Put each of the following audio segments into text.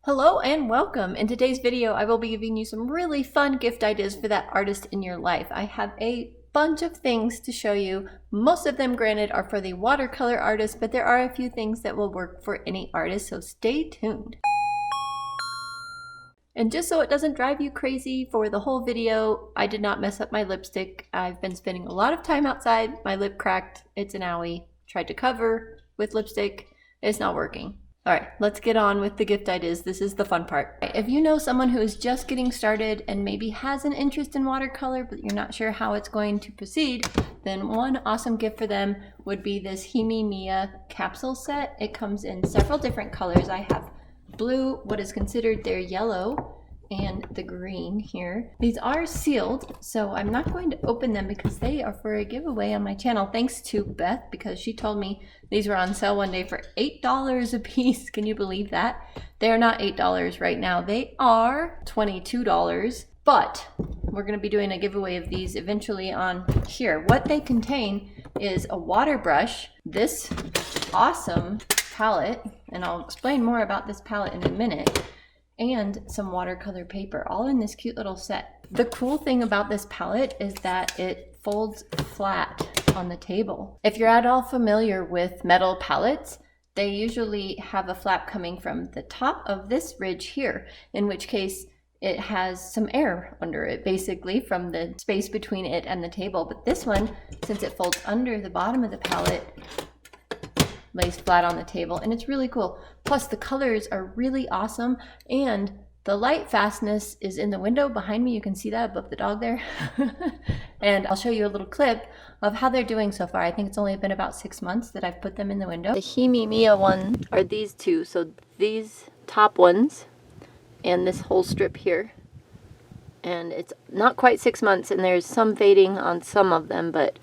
Hello and welcome. In today's video, I will be giving you some really fun gift ideas for that artist in your life. I have a bunch of things to show you. Most of them, granted, are for the watercolor artist, but there are a few things that will work for any artist, so stay tuned. And just so it doesn't drive you crazy for the whole video, I did not mess up my lipstick. I've been spending a lot of time outside. My lip cracked. It's an owie. Tried to cover with lipstick. It's not working. All right, let's get on with the gift ideas. This is the fun part. If you know someone who is just getting started and maybe has an interest in watercolor, but you're not sure how it's going to proceed, then one awesome gift for them would be this Himi Mia capsule set. It comes in several different colors. I have blue, what is considered their yellow, and the green here. These are sealed, so I'm not going to open them because they are for a giveaway on my channel, thanks to Beth, because she told me these were on sale one day for $8 a piece. Can you believe that? They are not $8 right now. They are $22, but we're going to be doing a giveaway of these eventually on here. What they contain is a water brush, this awesome palette, and I'll explain more about this palette in a minute, and some watercolor paper, all in this cute little set. The cool thing about this palette is that it folds flat on the table. If you're at all familiar with metal palettes, they usually have a flap coming from the top of this ridge here, in which case it has some air under it, basically, from the space between it and the table. But this one, since it folds under the bottom of the palette, lays flat on the table, and it's really cool. Plus the colors are really awesome, and the light fastness is in the window behind me. You can see that above the dog there. And I'll show you a little clip of how they're doing so far. I think it's only been about 6 months that I've put them in the window. The Himi Mia one are these two, so these top ones and this whole strip here. And it's not quite 6 months, and there's some fading on some of them, but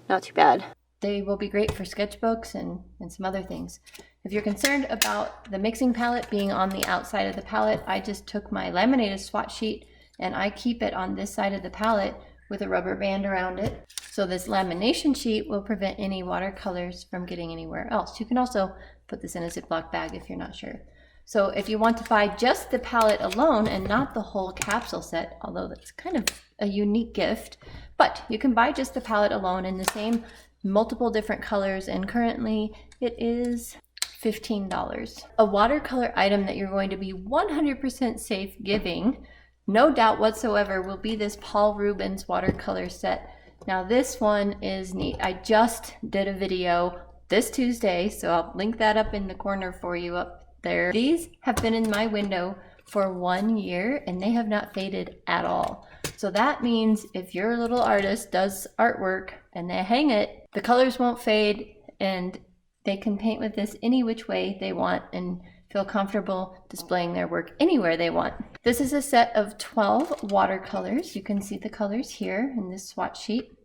not too bad. They will be great for sketchbooks and some other things. If you're concerned about the mixing palette being on the outside of the palette, I just took my laminated swatch sheet and I keep it on this side of the palette with a rubber band around it. So this lamination sheet will prevent any watercolors from getting anywhere else. You can also put this in a Ziploc bag if you're not sure. So if you want to buy just the palette alone and not the whole capsule set, although that's kind of a unique gift, but you can buy just the palette alone in the same multiple different colors, and currently it is $15. A watercolor item that you're going to be 100% safe giving, no doubt whatsoever, will be this Paul Rubens watercolor set. Now this one is neat. I just did a video this Tuesday, so I'll link that up in the corner for you up there. These have been in my window for 1 year and they have not faded at all. So that means if your little artist does artwork and they hang it, the colors won't fade, and they can paint with this any which way they want and feel comfortable displaying their work anywhere they want. This is a set of 12 watercolors. You can see the colors here in this swatch sheet.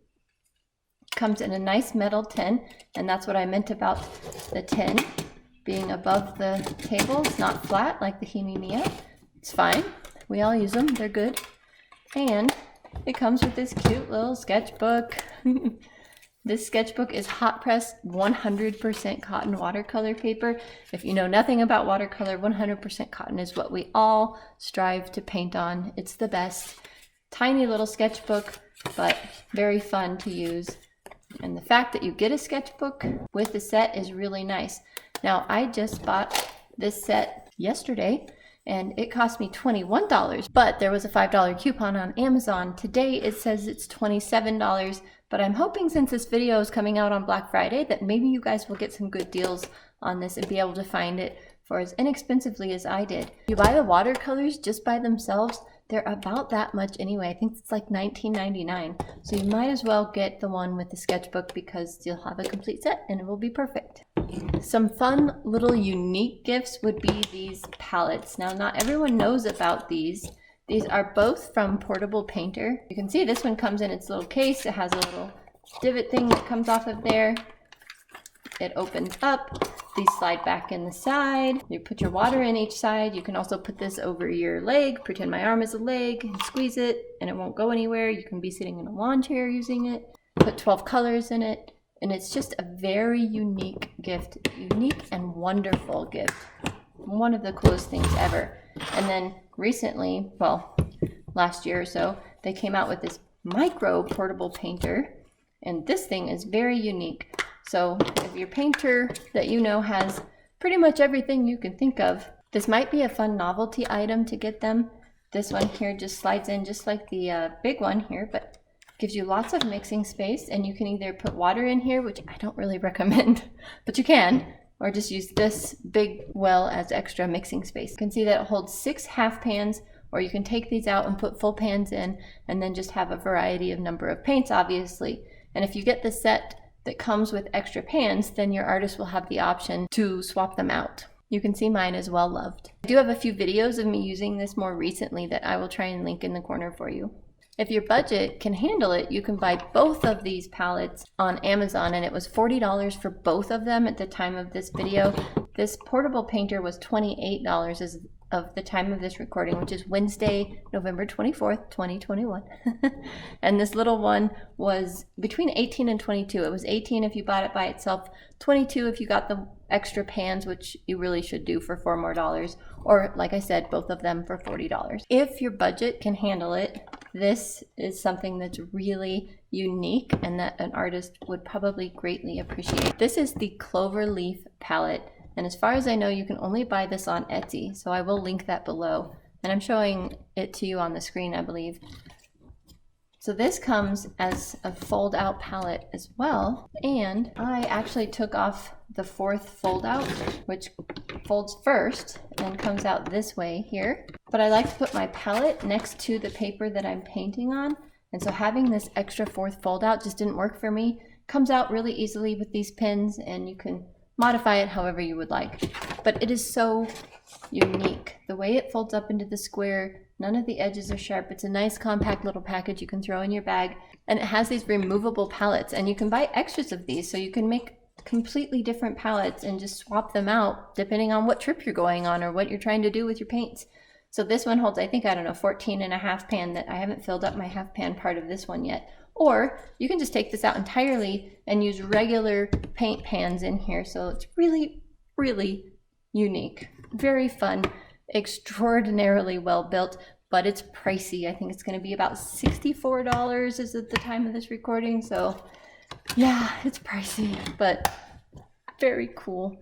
Comes in a nice metal tin, and that's what I meant about the tin being above the table. It's not flat like the Himi Mia. It's fine. We all use them. They're good. And it comes with this cute little sketchbook. This sketchbook is hot pressed 100% cotton watercolor paper. If you know nothing about watercolor, 100% cotton is what we all strive to paint on. It's the best. Tiny little sketchbook, but very fun to use. And the fact that you get a sketchbook with the set is really nice. Now, I just bought this set yesterday, and it cost me $21, but there was a $5 coupon on Amazon. Today it says it's $27, but I'm hoping, since this video is coming out on Black Friday, that maybe you guys will get some good deals on this and be able to find it for as inexpensively as I did. You buy the watercolors just by themselves, they're about that much anyway. I think it's like $19.99. So you might as well get the one with the sketchbook because you'll have a complete set and it will be perfect. Some fun little unique gifts would be these palettes. Now, not everyone knows about these. These are both from Portable Painter. You can see this one comes in its little case. It has a little divot thing that comes off of there. It opens up. These slide back in the side. You put your water in each side. You can also put this over your leg, pretend my arm is a leg, and squeeze it, and it won't go anywhere. You can be sitting in a lawn chair using it. Put 12 colors in it, and it's just a very unique gift, unique and wonderful gift. one of the coolest things ever. And then recently, well, last year or so, they came out with this micro portable painter, and this thing is very unique. So if your painter that you know has pretty much everything you can think of, this might be a fun novelty item to get them. This one here just slides in just like the big one here, but gives you lots of mixing space, and you can either put water in here, which I don't really recommend, but you can, or just use this big well as extra mixing space. You can see that it holds 6 half pans, or you can take these out and put full pans in, and then just have a variety of number of paints, obviously. And if you get the set that comes with extra pans, then your artist will have the option to swap them out. You can see mine is well loved. I do have a few videos of me using this more recently that I will try and link in the corner for you. If your budget can handle it, you can buy both of these palettes on Amazon, and it was $40 for both of them at the time of this video. This portable painter was $28 as of the time of this recording, which is Wednesday, November 24th, 2021. And this little one was between 18 and 22. It was 18 if you bought it by itself, 22 if you got the extra pans, which you really should do for $4 more, or like I said, both of them for $40. If your budget can handle it, this is something that's really unique and that an artist would probably greatly appreciate. This is the Cloverleaf Palette. And as far as I know, you can only buy this on Etsy, so I will link that below. And I'm showing it to you on the screen, I believe. So this comes as a fold-out palette as well. And I actually took off the 4th fold-out, which folds first and comes out this way here. But I like to put my palette next to the paper that I'm painting on. And so having this extra 4th fold-out just didn't work for me. Comes out really easily with these pins, and you can modify it however you would like. But it is so unique. The way it folds up into the square, none of the edges are sharp. It's a nice compact little package you can throw in your bag. And it has these removable palettes, and you can buy extras of these, so you can make completely different palettes and just swap them out depending on what trip you're going on or what you're trying to do with your paints. So this one holds, I think, I don't know, 14 and a half pan. That I haven't filled up my half pan part of this one yet. Or you can just take this out entirely and use regular paint pans in here. So it's really, really unique. Very fun, extraordinarily well built, but it's pricey. I think it's going to be about $64 is at the time of this recording. So yeah, it's pricey, but very cool.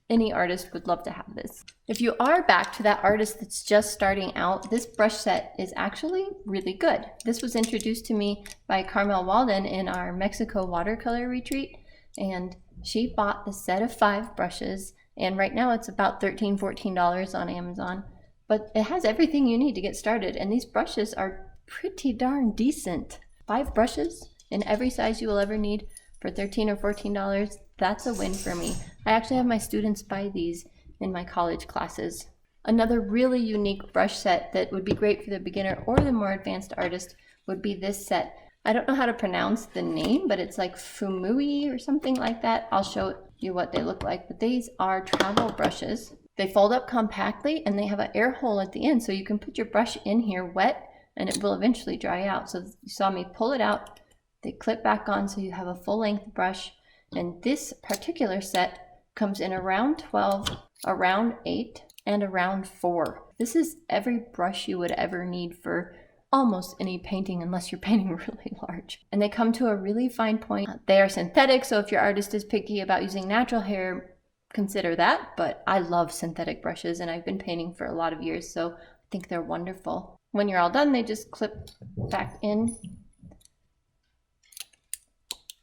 Any artist would love to have this. If you are back to that artist that's just starting out, this brush set is actually really good. This was introduced to me by Carmel Walden in our Mexico watercolor retreat, and she bought the set of 5 brushes, and right now it's about $13, $14 on Amazon, but it has everything you need to get started, and these brushes are pretty darn decent. 5 brushes in every size you will ever need for $13 or $14. That's a win for me. I actually have my students buy these in my college classes. Another really unique brush set that would be great for the beginner or the more advanced artist would be this set. I don't know how to pronounce the name, but it's like Fumui or something like that. I'll show you what they look like, but these are travel brushes. They fold up compactly and they have an air hole at the end, so you can put your brush in here wet and it will eventually dry out. So you saw me pull it out, they clip back on so you have a full length brush. And this particular set comes in a round 12, a round 8, and a round 4. This is every brush you would ever need for almost any painting, unless you're painting really large. And they come to a really fine point. They are synthetic, so if your artist is picky about using natural hair, consider that. But I love synthetic brushes, and I've been painting for a lot of years, so I think they're wonderful. When you're all done, they just clip back in.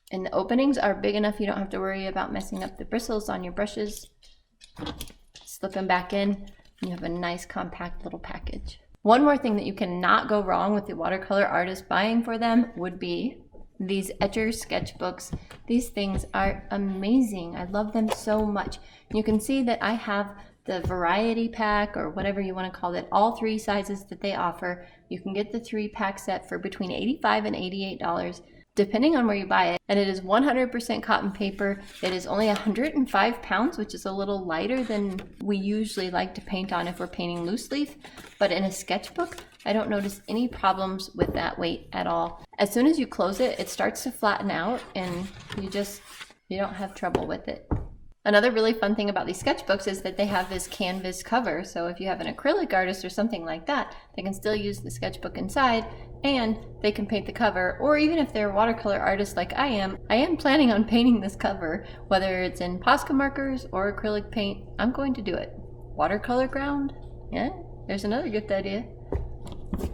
And the openings are big enough you don't have to worry about messing up the bristles on your brushes. Slip them back in, and you have a nice compact little package. One more thing that you cannot go wrong with the watercolor artist buying for them would be these Etcher sketchbooks. These things are amazing. I love them so much. You can see that I have the variety pack, or whatever you want to call it, all 3 sizes that they offer. You can get the 3-pack set for between $85 and $88. Depending on where you buy it. And it is 100% cotton paper. It is only 105 pounds, which is a little lighter than we usually like to paint on if we're painting loose leaf. But in a sketchbook, I don't notice any problems with that weight at all. As soon as you close it, it starts to flatten out and you don't have trouble with it. Another really fun thing about these sketchbooks is that they have this canvas cover. So if you have an acrylic artist or something like that, they can still use the sketchbook inside and they can paint the cover. Or even if they're a watercolor artist like I am planning on painting this cover, whether it's in Posca markers or acrylic paint. I'm going to do it. Watercolor ground? Yeah, there's another gift idea.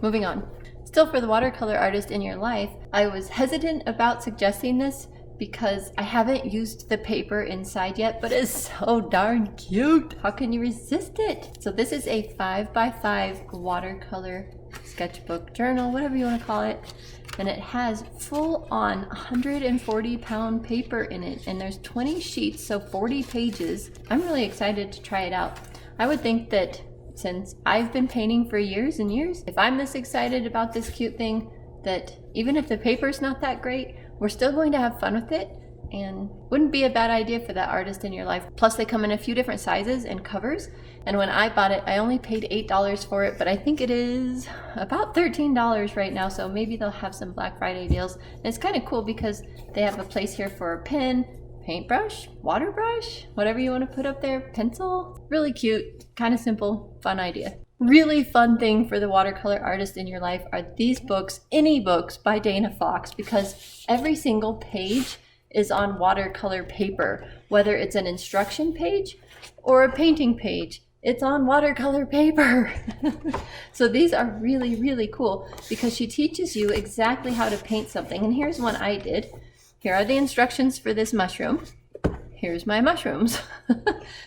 Moving on. Still, for the watercolor artist in your life, I was hesitant about suggesting this because I haven't used the paper inside yet, but it's so darn cute. How can you resist it? So this is a 5x5 watercolor sketchbook journal, whatever you want to call it. And it has full on 140-pound paper in it. And there's 20 sheets, so 40 pages. I'm really excited to try it out. I would think that since I've been painting for years and years, if I'm this excited about this cute thing, that even if the paper's not that great, we're still going to have fun with it, and wouldn't be a bad idea for that artist in your life. Plus they come in a few different sizes and covers, and when I bought it, I only paid $8 for it, but I think it is about $13 right now, so maybe they'll have some Black Friday deals. And it's kind of cool because they have a place here for a pen, paintbrush, water brush, whatever you want to put up there, pencil. Really cute, kind of simple, fun idea. Really fun thing for the watercolor artist in your life are these books, Any Books by Dana Fox, because every single page is on watercolor paper. Whether it's an instruction page or a painting page, it's on watercolor paper. So these are really, really cool because she teaches you exactly how to paint something. And here's one I did. Here are the instructions for this mushroom. Here's my mushrooms.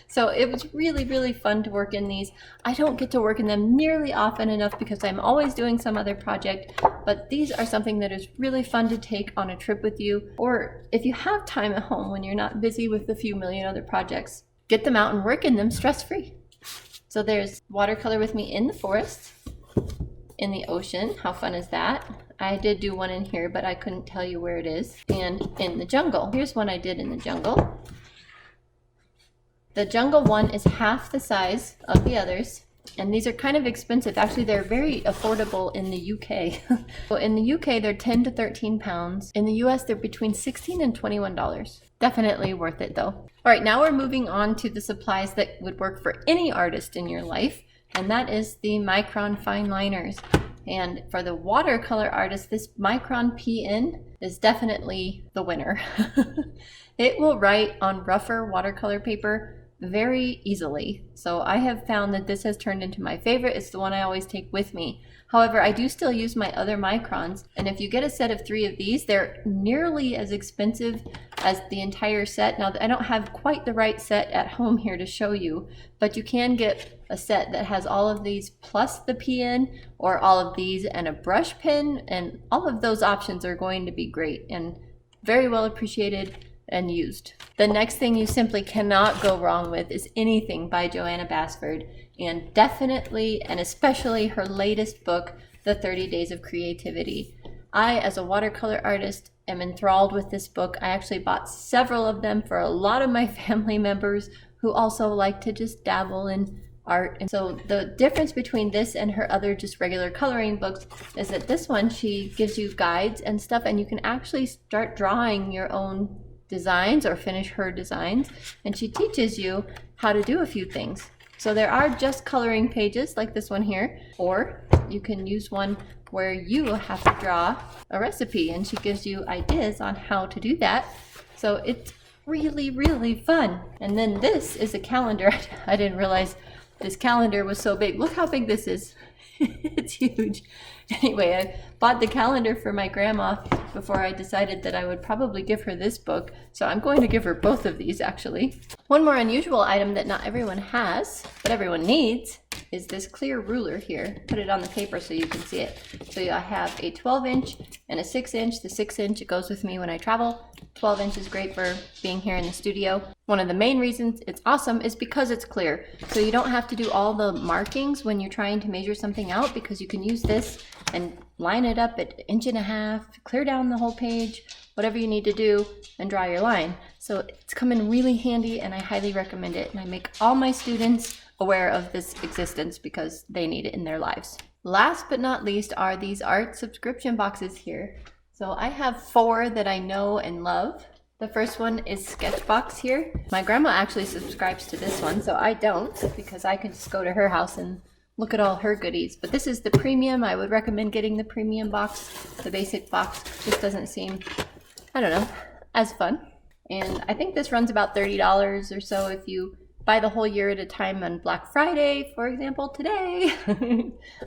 So it was really, really fun to work in these. I don't get to work in them nearly often enough because I'm always doing some other project, but these are something that is really fun to take on a trip with you, or if you have time at home when you're not busy with a few million other projects, get them out and work in them stress-free. So there's watercolor with me in the forest, in the ocean. How fun is that? I did do one in here, but I couldn't tell you where it is. And in the jungle. Here's one I did in the jungle. The jungle one is half the size of the others, and these are kind of expensive. Actually, they're very affordable in the UK. So in the UK, they're 10 to 13 pounds. In the US, they're between $16 and $21. Definitely worth it though. All right, now we're moving on to the supplies that would work for any artist in your life, and that is the Micron Fineliners. And for the watercolor artist, this Micron PN is definitely the winner. It will write on rougher watercolor paper very easily. So I have found that this has turned into my favorite. It's the one I always take with me. However, I do still use my other Microns, and if you get a set of 3 of these, they're nearly as expensive as the entire set. Now, I don't have quite the right set at home here to show you, but you can get a set that has all of these plus the PN, or all of these and a brush pen, and all of those options are going to be great and very well appreciated and used. The next thing you simply cannot go wrong with is anything by Joanna Basford, and definitely and especially her latest book, The 30 Days of Creativity. I, as a watercolor artist, am enthralled with this book. I actually bought several of them for a lot of my family members who also like to just dabble in art. And so the difference between this and her other just regular coloring books is that this one, she gives you guides and stuff, and you can actually start drawing your own designs or finish her designs, and she teaches you how to do a few things. So there are just coloring pages like this one here, or you can use one where you have to draw a recipe, and she gives you ideas on how to do that. So it's really, really fun. And then this is a calendar. I didn't realize this calendar was so big. Look how big this is. It's huge. Anyway, I bought the calendar for my grandma before I decided that I would probably give her this book. So I'm going to give her both of these, actually. One more unusual item that not everyone has, but everyone needs, is this clear ruler here. Put it on the paper so you can see it. So I have a 12-inch and a 6-inch. The 6-inch, it goes with me when I travel. 12-inch is great for being here in the studio. One of the main reasons it's awesome is because it's clear. So you don't have to do all the markings when you're trying to measure something out, because you can use this and line it up at 1.5 inches, clear down the whole page, whatever you need to do, and draw your line. So it's come in really handy, and I highly recommend it. And I make all my students aware of this existence because they need it in their lives. Last but not least are these art subscription boxes here. So I have 4 that I know and love, The first one is Sketchbox here. My grandma actually subscribes to this one, so I don't, because I can just go to her house and look at all her goodies. But this is the premium. I would recommend getting the premium box. The basic box just doesn't seem, I don't know, as fun. And I think this runs about $30 or so if you buy the whole year at a time on Black Friday, for example, today.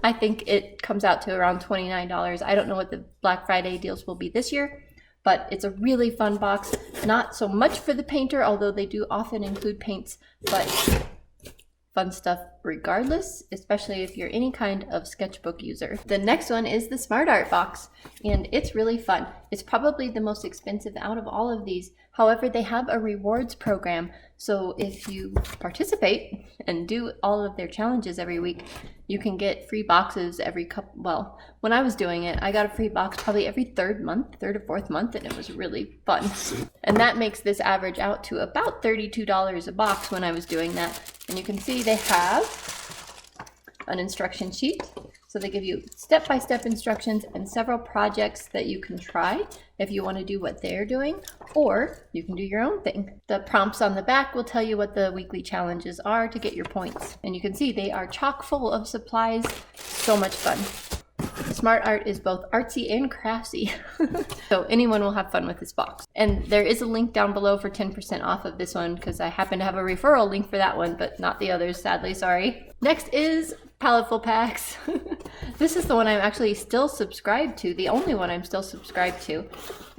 I think it comes out to around $29. I don't know what the Black Friday deals will be this year, but it's a really fun box. Not so much for the painter, although they do often include paints, but fun stuff regardless, especially if you're any kind of sketchbook user. The next one is the SmartArt box, and it's really fun. It's probably the most expensive out of all of these. However, they have a rewards program, so if you participate and do all of their challenges every week, you can get free boxes every couple, well, when I was doing it, I got a free box probably every third or fourth month, and it was really fun. And that makes this average out to about $32 a box when I was doing that. And you can see they have an instruction sheet. So they give you step-by-step instructions and several projects that you can try if you want to do what they're doing, or you can do your own thing. The prompts on the back will tell you what the weekly challenges are to get your points. And you can see they are chock full of supplies. So much fun. SmartArt is both artsy and craftsy. So anyone will have fun with this box. And there is a link down below for 10% off of this one because I happen to have a referral link for that one, but not the others, sadly, sorry. Next is Palettefull Packs. This is the one I'm actually still subscribed to, the only one I'm still subscribed to.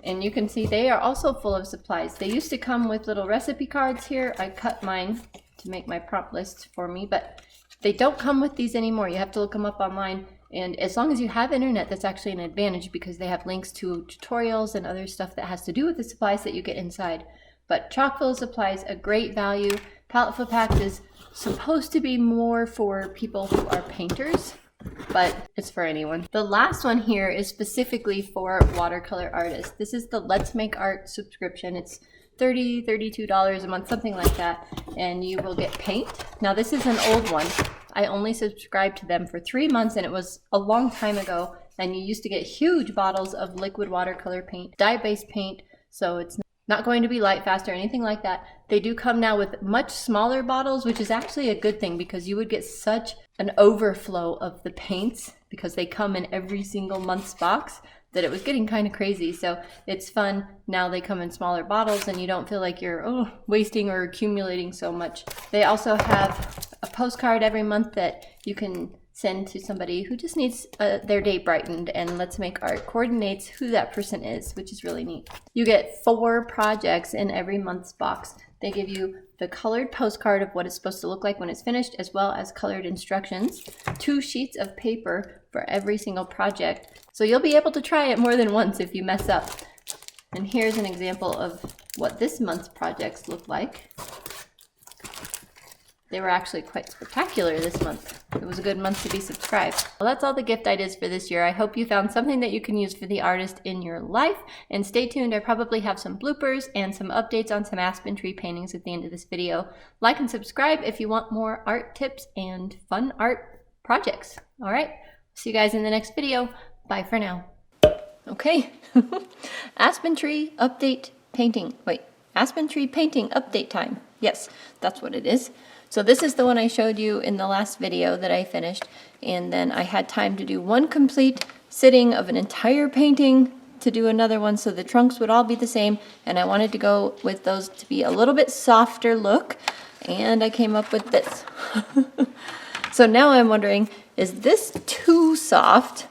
And you can see they are also full of supplies. They used to come with little recipe cards here. I cut mine to make my prompt list for me, but they don't come with these anymore. You have to look them up online. And as long as you have internet, that's actually an advantage because they have links to tutorials and other stuff that has to do with the supplies that you get inside. But chock full of supplies, a great value. Palettefull Packs is supposed to be more for people who are painters, but it's for anyone. The last one here is specifically for watercolor artists. This is the Let's Make Art subscription. It's $30, $32 a month, something like that, and you will get paint. Now this is an old one. I only subscribed to them for 3 months, and it was a long time ago, and you used to get huge bottles of liquid watercolor paint, dye-based paint, so it's not going to be light fast or anything like that. They do come now with much smaller bottles, which is actually a good thing because you would get such an overflow of the paints because they come in every single month's box that it was getting kind of crazy. So it's fun. Now they come in smaller bottles and you don't feel like you're wasting or accumulating so much. They also have a postcard every month that you can send to somebody who just needs their day brightened, and Let's Make Art coordinates who that person is, which is really neat. You get 4 projects in every month's box. They give you the colored postcard of what it's supposed to look like when it's finished, as well as colored instructions, 2 sheets of paper for every single project. So you'll be able to try it more than once if you mess up. And here's an example of what this month's projects look like. They were actually quite spectacular this month. It was a good month to be subscribed. Well, that's all the gift ideas for this year. I hope you found something that you can use for the artist in your life. And stay tuned, I probably have some bloopers and some updates on some aspen tree paintings at the end of this video. Like and subscribe if you want more art tips and fun art projects. All right, see you guys in the next video. Bye for now. Okay, aspen tree update painting. Wait, aspen tree painting update time. Yes, that's what it is. So this is the one I showed you in the last video that I finished, and then I had time to do one complete sitting of an entire painting to do another one so the trunks would all be the same, and I wanted to go with those to be a little bit softer look, and I came up with this. So now I'm wondering, is this too soft?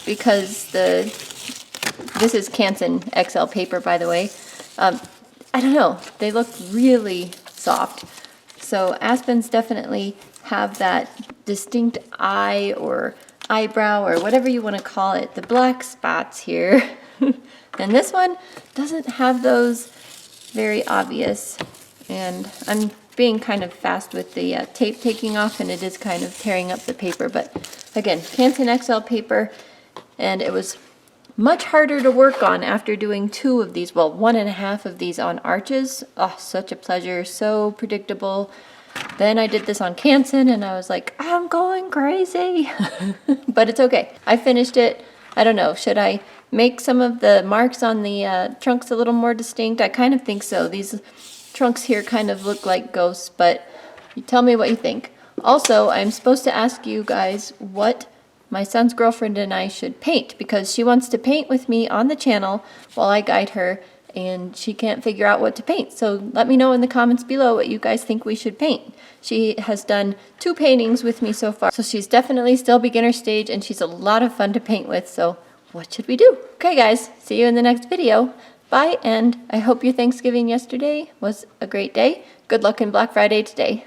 Because this is Canson XL paper, by the way. I don't know, they look really soft. So aspens definitely have that distinct eye or eyebrow or whatever you want to call it, the black spots here. And this one doesn't have those very obvious. And I'm being kind of fast with the tape taking off, and it is kind of tearing up the paper. But again, Canson XL paper, and it was much harder to work on after doing 2 of these, well, 1.5 of these on arches. Oh, such a pleasure, so predictable. Then I did this on Canson and I was like, I'm going crazy. But it's okay. I finished it. I don't know, should I make some of the marks on the trunks a little more distinct? I kind of think so. These trunks here kind of look like ghosts, but you tell me what you think. Also, I'm supposed to ask you guys what my son's girlfriend and I should paint, because she wants to paint with me on the channel while I guide her, and she can't figure out what to paint. So let me know in the comments below what you guys think we should paint. She has done 2 paintings with me so far, so she's definitely still beginner stage, and she's a lot of fun to paint with. So what should we do? Okay guys, see you in the next video. Bye, and I hope your Thanksgiving yesterday was a great day. Good luck in Black Friday today.